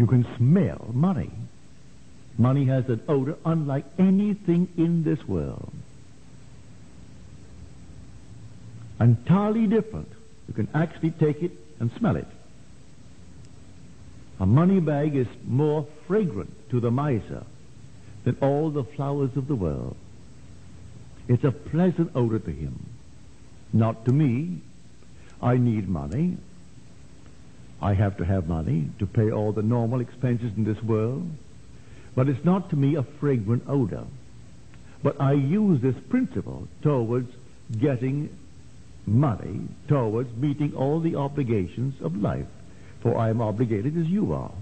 You can smell money. Money has an odor unlike anything in this world. Entirely different. You can actually take it and smell it. A money bag is more fragrant to the miser than all the flowers of the world. It's a pleasant odor to him. Not to me. I need money. I have to have money to pay all the normal expenses in this world. But it's not to me a fragrant odor. But I use this principle towards getting money, towards meeting all the obligations of life. For I am obligated as you are.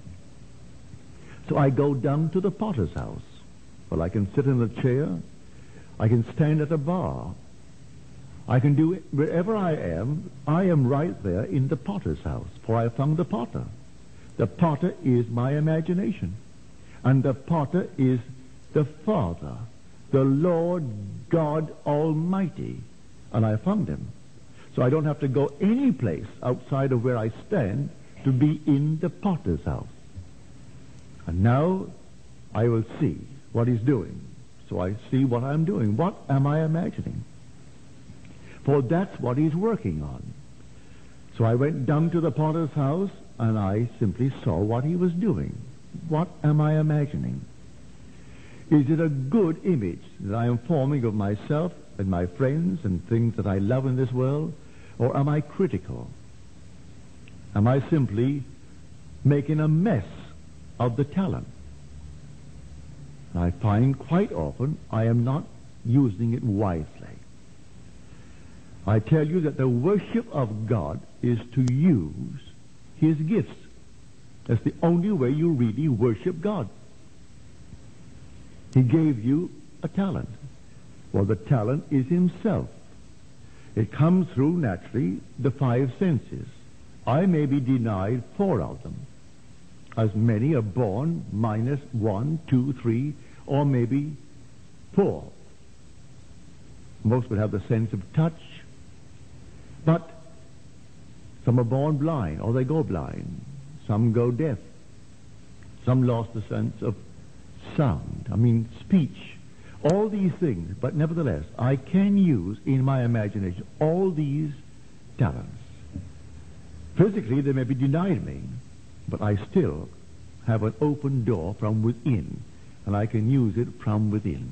So I go down to the potter's house. Well, I can sit in a chair. I can stand at a bar. I can do it wherever I am right there in the potter's house, for I found the potter. The potter is my imagination. And the potter is the Father, the Lord God Almighty. And I found him. So I don't have to go any place outside of where I stand to be in the potter's house. And now I will see what he's doing. So I see what I'm doing. What am I imagining? For that's what he's working on. So I went down to the potter's house and I simply saw what he was doing. What am I imagining? Is it a good image that I am forming of myself and my friends and things that I love in this world? Or am I critical? Am I simply making a mess of the talent? I find quite often I am not using it wisely. I tell you that the worship of God is to use his gifts. That's the only way you really worship God. He gave you a talent. Well, the talent is himself. It comes through, naturally, the five senses. I may be denied 4 of them. As many are born minus 1, 2, 3, or maybe 4. Most would have the sense of touch. But some are born blind, or they go blind. Some go deaf. Some lost the sense of sound. Speech. All these things. But nevertheless, I can use in my imagination all these talents. Physically, they may be denied me, but I still have an open door from within, and I can use it from within.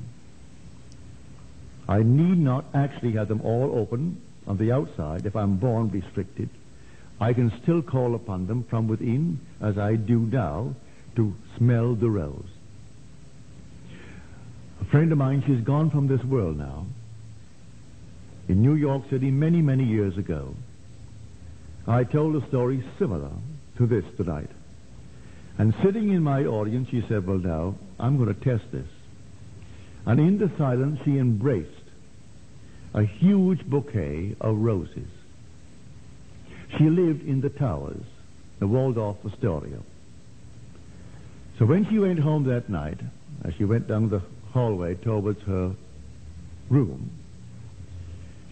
I need not actually have them all open on the outside if I'm born restricted. I can still call upon them from within, as I do now, to smell the rose. A friend of mine, she's gone from this world now. In New York City many, many years ago, I told a story similar to this tonight. And sitting in my audience, she said, well, now, I'm going to test this. And in the silence, she embraced a huge bouquet of roses. She lived in the Towers, the Waldorf Astoria. So when she went home that night, as she went down the hallway towards her room,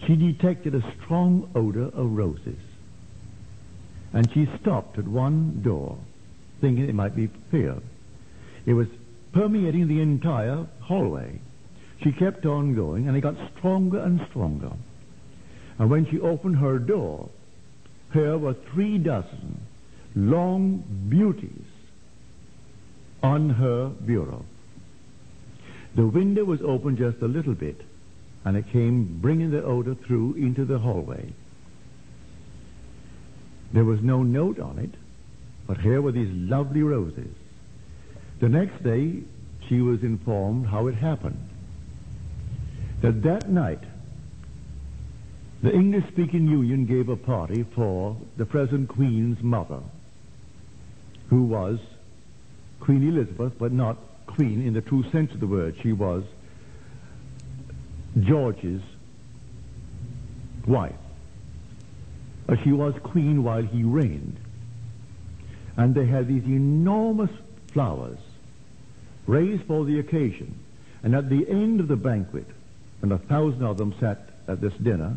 she detected a strong odor of roses. And she stopped at one door, thinking it might be fear. It was permeating the entire hallway. She kept on going, and it got stronger and stronger. And when she opened her door, here were 36 long beauties on her bureau. The window was open just a little bit, and it came bringing the odor through into the hallway. There was no note on it, but here were these lovely roses. The next day, she was informed how it happened. That night, the English-speaking Union gave a party for the present Queen's mother, who was Queen Elizabeth, but not Queen in the true sense of the word. She was George's wife. She was queen while he reigned. And they had these enormous flowers raised for the occasion. And at the end of the banquet, when 1,000 of them sat at this dinner,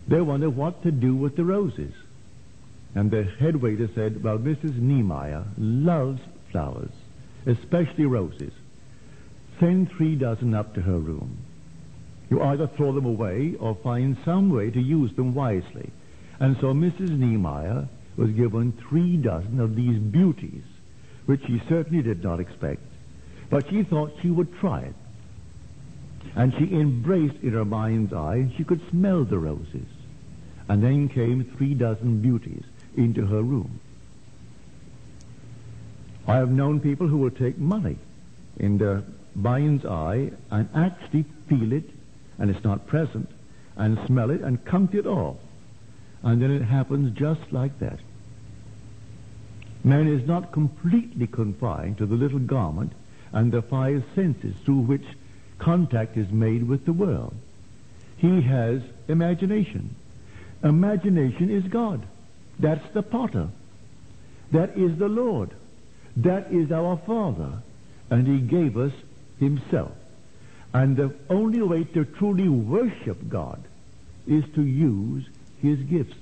they wondered what to do with the roses. And the head waiter said, well, Mrs. Niemeyer loves flowers, especially roses. Send 3 dozen up to her room. You either throw them away or find some way to use them wisely. And so Mrs. Niemeyer was given 3 dozen of these beauties, which she certainly did not expect. But she thought she would try it. And she embraced in her mind's eye, she could smell the roses. And then came 3 dozen beauties into her room. I have known people who will take money in their mind's eye and actually feel it, and it's not present, and smell it and count it off. And then it happens just like that. Man is not completely confined to the little garment and the 5 senses through which contact is made with the world. He has imagination. Imagination is God. That's the potter. That is the Lord. That is our Father. And he gave us himself. And the only way to truly worship God is to use his gifts.